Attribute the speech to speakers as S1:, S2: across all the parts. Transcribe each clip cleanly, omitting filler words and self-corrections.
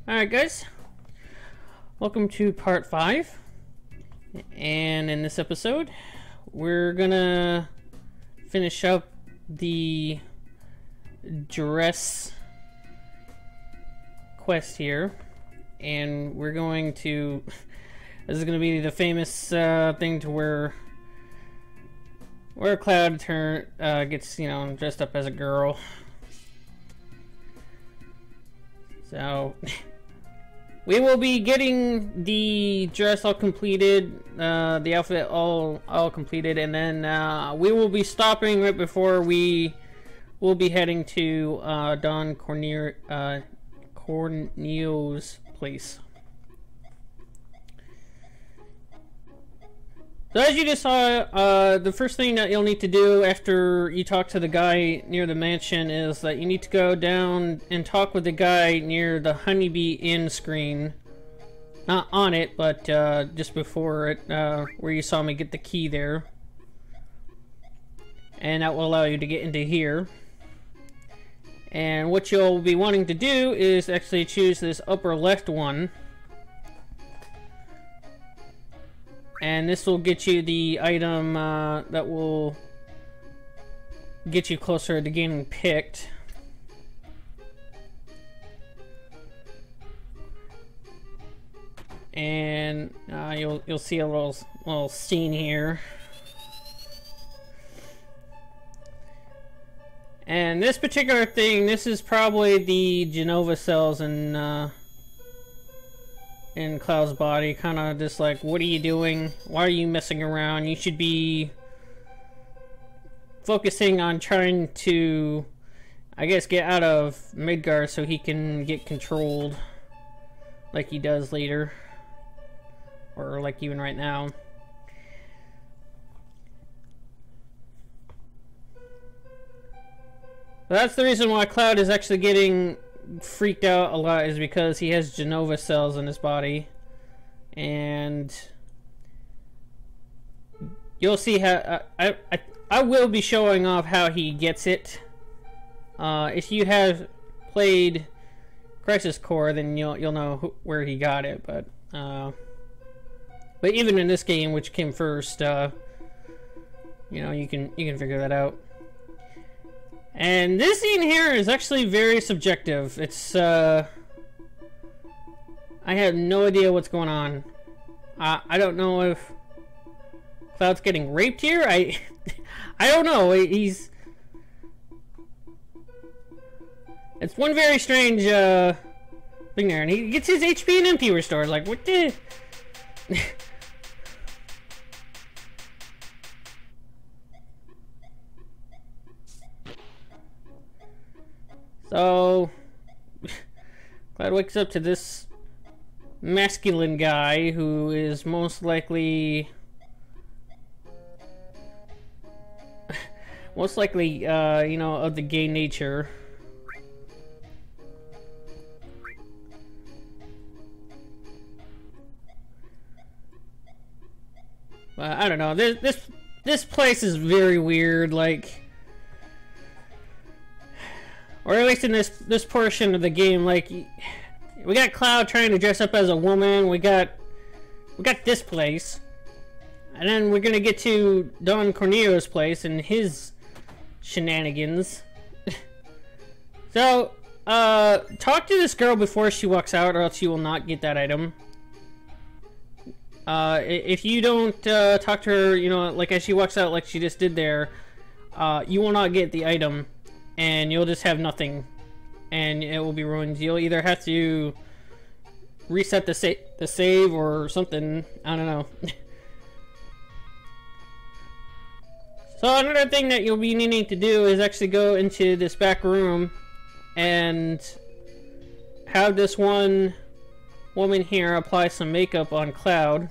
S1: Alright guys, welcome to part 5, and in this episode we're gonna finish up the dress quest here, and we're going to, this is gonna be the famous thing to where Cloud gets, dressed up as a girl. So we will be getting the dress all completed, the outfit all completed, and then we will be stopping right before we will be heading to Don Corneo's place. So as you just saw, the first thing that you'll need to do after you talk to the guy near the mansion is that you need to go down and talk with the guy near the Honeybee Inn screen. Not on it, but just before it, where you saw me get the key there. And that will allow you to get into here. And what you'll be wanting to do is actually choose this upper left one. And this will get you the item that will get you closer to getting picked. And you'll see a little scene here. And this particular thing, this is probably the Genova cells in Cloud's body, kind of just like, what are you doing? Why are you messing around? You should be focusing on trying to, I guess, get out of Midgar so he can get controlled like he does later, or like even right now. That's the reason why Cloud is actually getting freaked out a lot, is because he has Genova cells in his body, and you'll see how I will be showing off how he gets it. If you have played Crisis Core, then you'll know where he got it, but even in this game, which came first, you can figure that out. And this scene here is actually very subjective. It's, I have no idea what's going on. I don't know if Cloud's getting raped here. I don't know. It's one very strange, thing there. And he gets his HP and MP restored. Like, what the... So, Cloud wakes up to this masculine guy who is most likely, of the gay nature. I don't know. This place is very weird. Like. Or at least in this portion of the game, like, we got Cloud trying to dress up as a woman. We got this place, and then we're gonna get to Don Corneo's place and his shenanigans. So, talk to this girl before she walks out, or else you will not get that item. If you don't talk to her, like as she walks out, like she just did there, you will not get the item. And you'll just have nothing, and it will be ruined. You'll either have to reset the save or something. I don't know. So another thing that you'll be needing to do is actually go into this back room and have this one woman here apply some makeup on Cloud.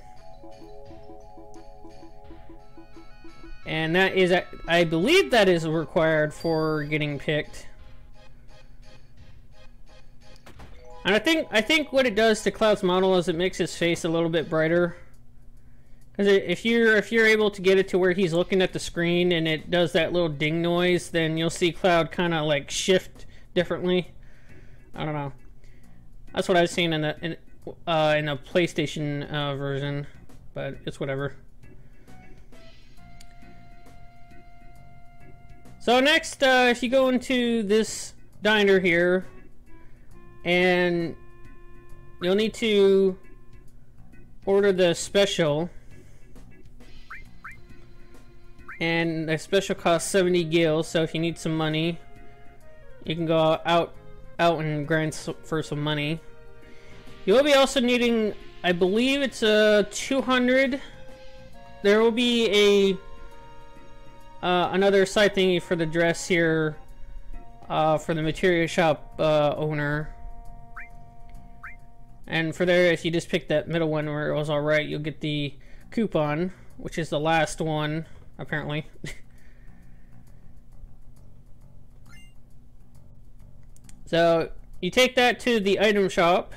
S1: And that is, I believe that is required for getting picked. And I think what it does to Cloud's model is it makes his face a little bit brighter. Because if you're able to get it to where he's looking at the screen and it does that little ding noise, then you'll see Cloud kind of like shift differently. I don't know. That's what I've seen in the PlayStation version, but it's whatever. So next, if you go into this diner here, and you'll need to order the special, and the special costs 70 gil. So if you need some money, you can go out and grind for some money. You will be also needing, I believe it's a 200. There will be another side thingy for the dress here, for the material shop owner. And for there, if you just pick that middle one where it was alright, you'll get the coupon, which is the last one, apparently. So, you take that to the item shop,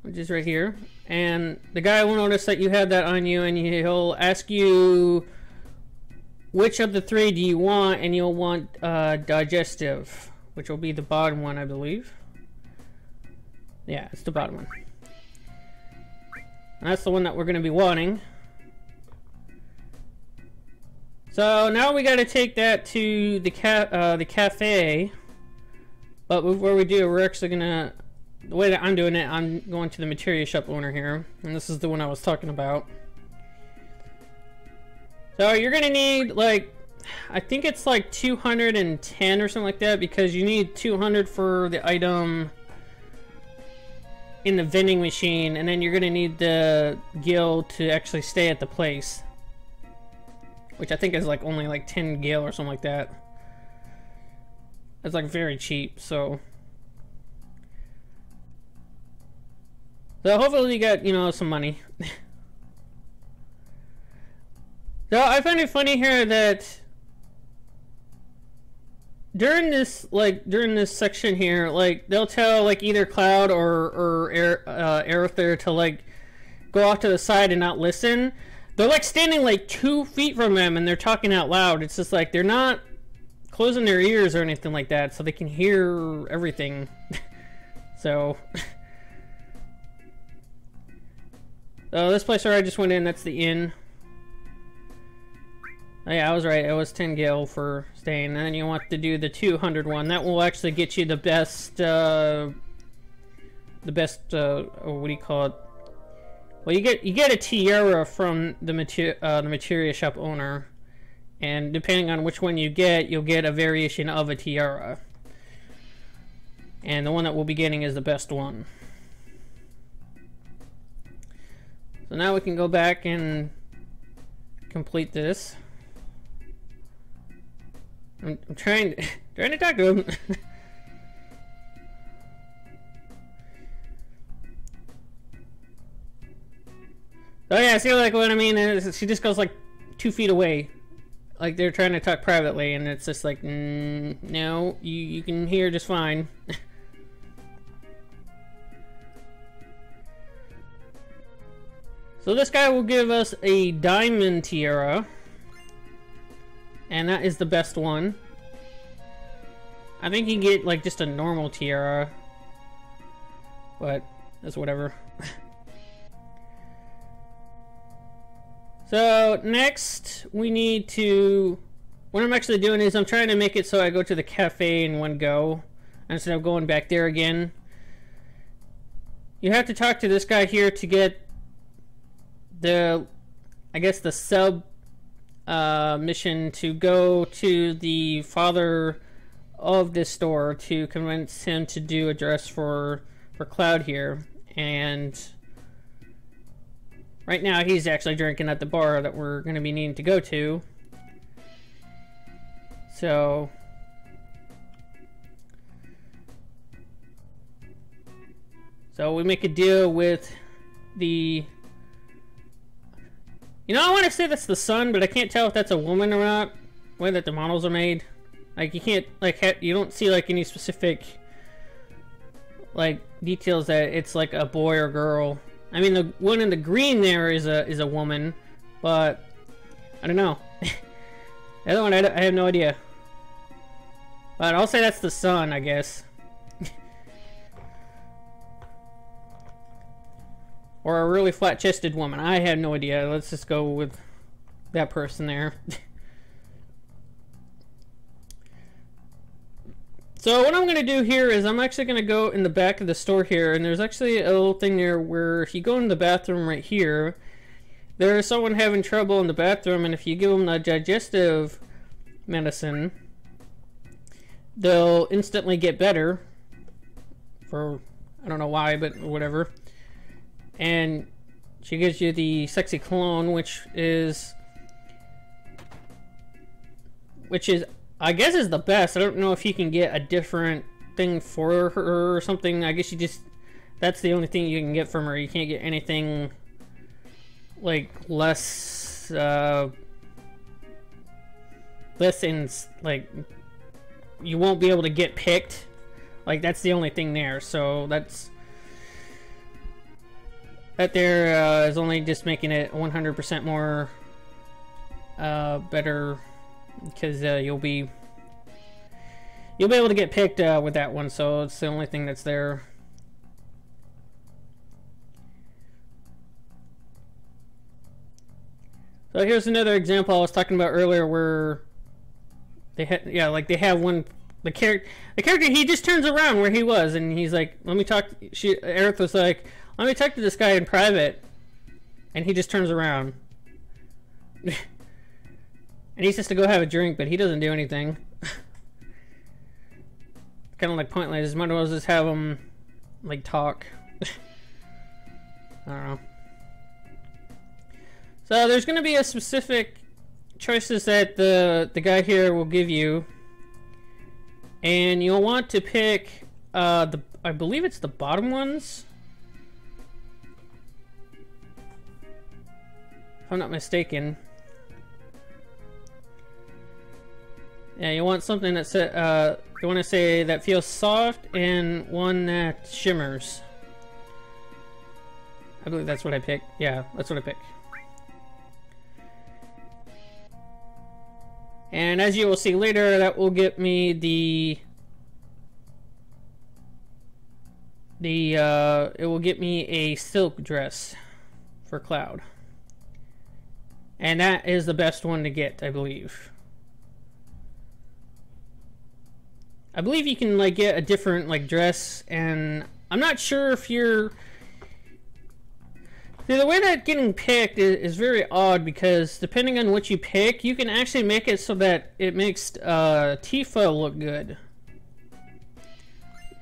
S1: which is right here, and the guy will notice that you have that on you, and he'll ask you which of the three do you want, and you'll want digestive, which will be the bottom one, I believe. Yeah, it's the bottom one. And that's the one that we're going to be wanting. So now we got to take that to the cafe. But before we do, we're actually going to... The way that I'm doing it, I'm going to the material shop owner here. And this is the one I was talking about. So you're going to need, like... I think it's like 210 or something like that. Because you need 200 for the item in the vending machine, and then you're gonna need the gil to actually stay at the place, which I think is like only like 10 gil or something like that. It's like very cheap, so hopefully you got, you know, some money. So I find it funny here that during this section here, like, they'll tell, like, either Cloud or Aerother to, like, go off to the side and not listen. They're, like, standing, like, 2 feet from them, and they're talking out loud. It's just, like, they're not closing their ears or anything like that, so they can hear everything. So this place where I just went in, that's the inn. Oh, yeah, I was right. It was 10 gil for staying. And then you want to do the 200 one. That will actually get you the best, what do you call it? Well, you get a tiara from the materia shop owner. And depending on which one you get, you'll get a variation of a tiara. And the one that we'll be getting is the best one. So now we can go back and complete this. I'm trying to talk to him. Oh yeah, see, like, what I mean is she just goes like 2 feet away, like they're trying to talk privately, and it's just like, no, you can hear just fine. So this guy will give us a diamond tiara. And that is the best one. I think you can get, like, just a normal tiara. But, that's whatever. So, next, we need to... What I'm actually doing is I'm trying to make it so I go to the cafe in one go, instead of going back there again. You have to talk to this guy here to get the... I guess the sub... mission to go to the father of this store to convince him to do a dress for Cloud here. And right now he's actually drinking at the bar that we're going to be needing to go to. So we make a deal with the... You know, I want to say that's the sun, but I can't tell if that's a woman or not. The way that the models are made. Like, you can't, like, you don't see, like, any specific, like, details that it's, like, a boy or girl. I mean, the one in the green there is a woman, but I don't know. The other one, I have no idea. But I'll say that's the sun, I guess. Or a really flat-chested woman. I have no idea. Let's just go with that person there. So what I'm going to do here is I'm actually going to go in the back of the store here, and there's actually a little thing there where if you go in the bathroom right here, there's someone having trouble in the bathroom, and if you give them the digestive medicine, they'll instantly get better. For, I don't know why, but whatever. And she gives you the sexy cologne, which is I guess is the best. I don't know if you can get a different thing for her or something. I guess you just, that's the only thing you can get from her. You can't get anything like less in, like, you won't be able to get picked. Like, that's the only thing there. So that there is only just making it 100% more better, because you'll be able to get picked with that one. So it's the only thing that's there. So here's another example I was talking about earlier, where they have one. The character, he just turns around where he was, and he's like, "Let me talk." Aerith was like, "Let me talk to this guy in private," and he just turns around. And he's just to go have a drink, but he doesn't do anything. Kind of like pointless. Might as well just have him like talk. I don't know. So there's going to be a specific choices that the guy here will give you. And you'll want to pick I believe it's the bottom ones, if I'm not mistaken. Yeah, you want something that you want to say that feels soft and one that shimmers. I believe that's what I picked. Yeah, that's what I picked. And as you will see later, that will get me it will get me a silk dress for Cloud. And that is the best one to get, I believe. I believe you can like get a different like dress, and I'm not sure if you're... See, the way that getting picked is very odd, because depending on what you pick, you can actually make it so that it makes Tifa look good.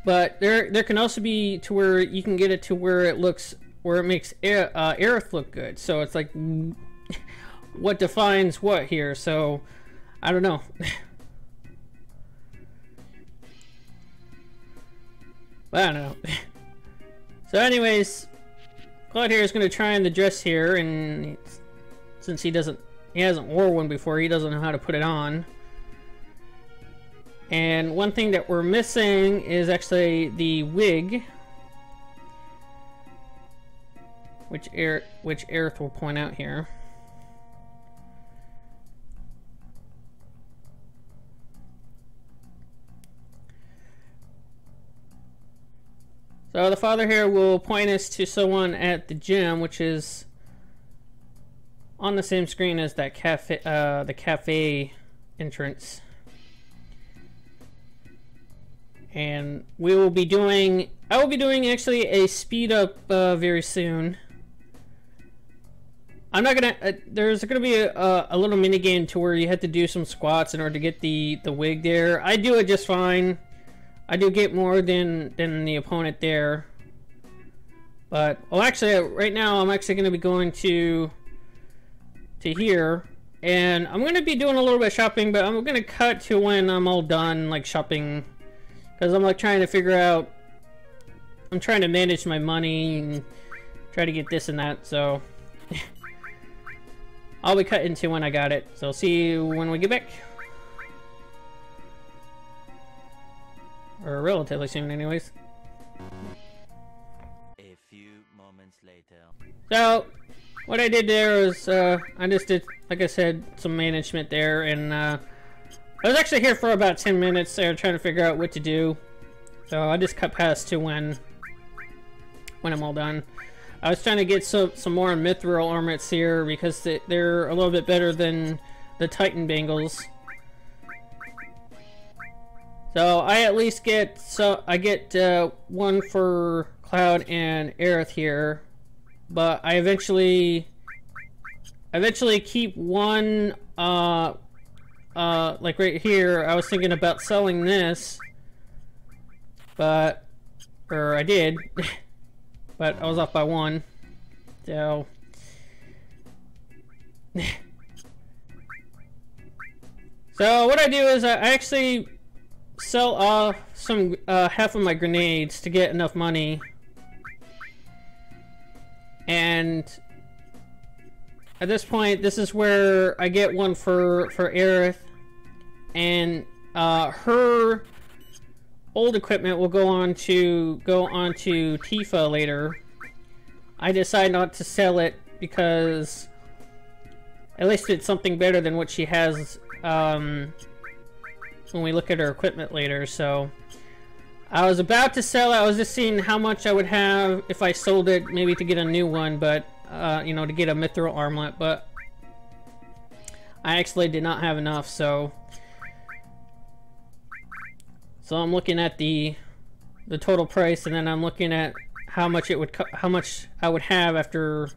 S1: But there can also be to where you can get it to where it makes Aerith look good. So it's like, what defines what here? So I don't know. But I don't know. So anyways, Cloud here is going to try on the dress here, and since he hasn't worn one before, he doesn't know how to put it on. And one thing that we're missing is actually the wig, which Aerith will point out here. So the father here will point us to someone at the gym, which is on the same screen as that cafe, the cafe entrance. And I will be doing actually a speed up very soon. I'm not gonna. There's gonna be a little mini game to where you have to do some squats in order to get the wig there. I do it just fine. I do get more than the opponent there. But, well, actually, right now I'm actually going to be going to here, and I'm going to be doing a little bit of shopping, but I'm going to cut to when I'm all done, like, shopping, because I'm, like, trying to figure out, I'm trying to manage my money and try to get this and that, so I'll be cutting to when I got it, so see you when we get back. Or relatively soon, anyways.
S2: A few moments later.
S1: So, what I did there was, I just did, like I said, some management there, and I was actually here for about 10 minutes there trying to figure out what to do. So I just cut past to when I'm all done. I was trying to get some more mithril armlets here because they're a little bit better than the Titan bangles. So I at least get I get one for Cloud and Aerith here, but I eventually keep one like right here. I was thinking about selling this, but I did, but I was off by one. So so what I do is I actually sell off some half of my grenades to get enough money, and at this point, this is where I get one for Aerith, and her old equipment will go on to Tifa later. I decide not to sell it because at least it's something better than what she has when we look at her equipment later. So I was about to sell it. I was just seeing how much I would have if I sold it, maybe to get a new one, but you know, to get a mithril armlet, but I actually did not have enough. So I'm looking at the total price, and then I'm looking at how much I would have after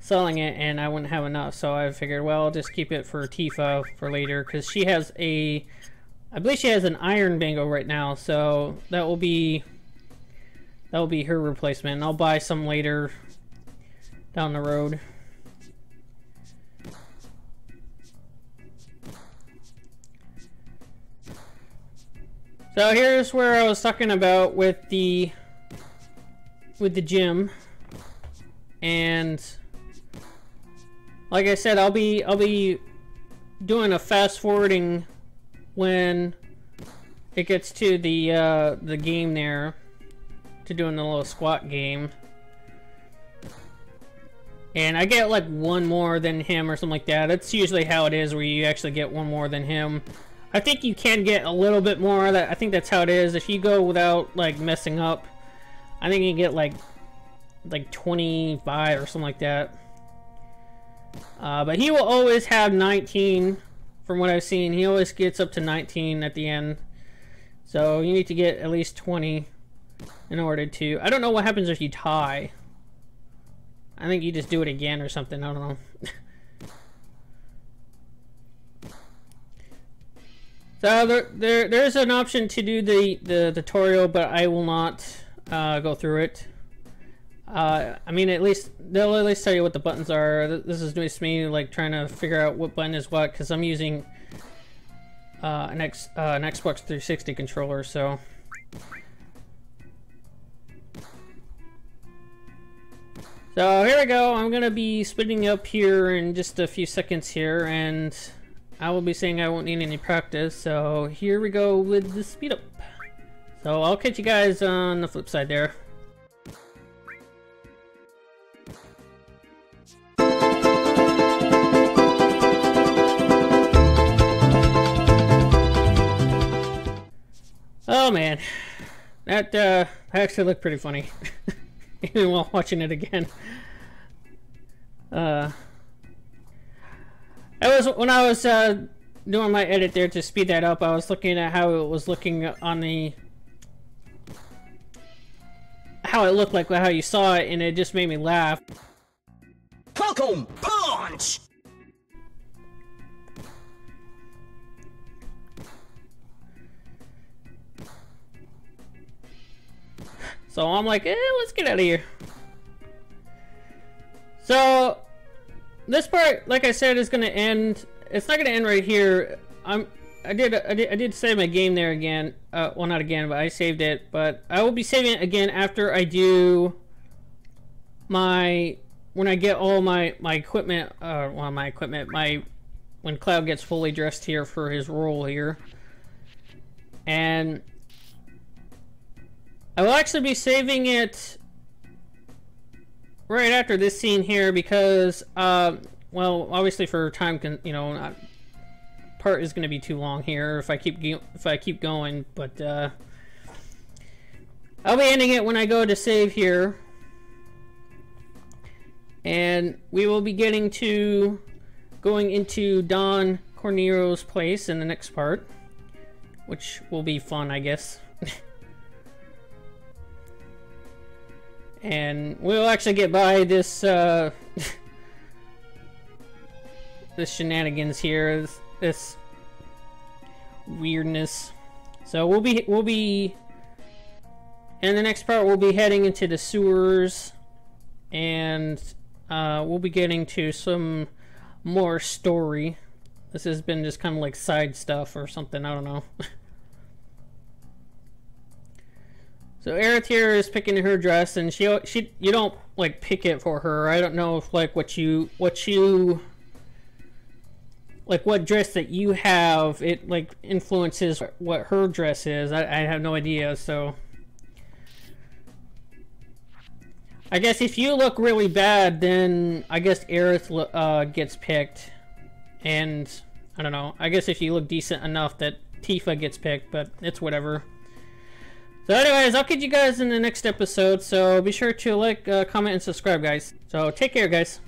S1: selling it, and I wouldn't have enough. So I figured, well, I'll just keep it for Tifa for later, because she has I believe she has an iron bangle right now, so that will be her replacement. And I'll buy some later down the road. So here's where I was talking about with the gym, and like I said, I'll be doing a fast forwarding when it gets to the game there, to doing the little squat game. And I get like one more than him or something like that. That's usually how it is, where you actually get one more than him. I think you can get a little bit more. I think that's how it is. If you go without like messing up, I think you can get like 25 or something like that. But he will always have 19, from what I've seen. He always gets up to 19 at the end. So you need to get at least 20 in order to... I don't know what happens if you tie. I think you just do it again or something. I don't know. So there's an option to do the tutorial, but I will not go through it. I mean, they'll at least tell you what the buttons are. This is just me like trying to figure out what button is what, because I'm using an Xbox 360 controller. So here we go. I'm gonna be splitting up here in just a few seconds here, and I will be saying I won't need any practice. So here we go with the speed up. So I'll catch you guys on the flip side there. Oh man, that actually looked pretty funny, even while watching it again. When I was doing my edit there to speed that up, I was looking at how it was looking on how it looked like, how you saw it, and it just made me laugh.
S3: Falcon punch!
S1: So I'm like, let's get out of here. So this part, like I said, is gonna end. It's not gonna end right here. I did save my game there again. Well, not again, but I saved it. But I will be saving it again after I do when I get all my equipment. When Cloud gets fully dressed here for his role here, and I will actually be saving it right after this scene here, because well, obviously for time, part is going to be too long here if I keep going, but I'll be ending it when I go to save here. And we will be getting to going into Don Cornero's place in the next part, which will be fun, I guess. And we'll actually get by this this shenanigans here, this weirdness. So we'll be in the next part. We'll be heading into the sewers, and we'll be getting to some more story. This has been just kind of like side stuff or something, I don't know. So Aerith here is picking her dress, and she you don't like pick it for her. I don't know if like what dress that you have, it like influences what her dress is. I have no idea. So I guess if you look really bad, then I guess Aerith gets picked, and I don't know. I guess if you look decent enough, that Tifa gets picked, but it's whatever. So anyways, I'll catch you guys in the next episode, so be sure to like, comment, and subscribe, guys. So take care, guys.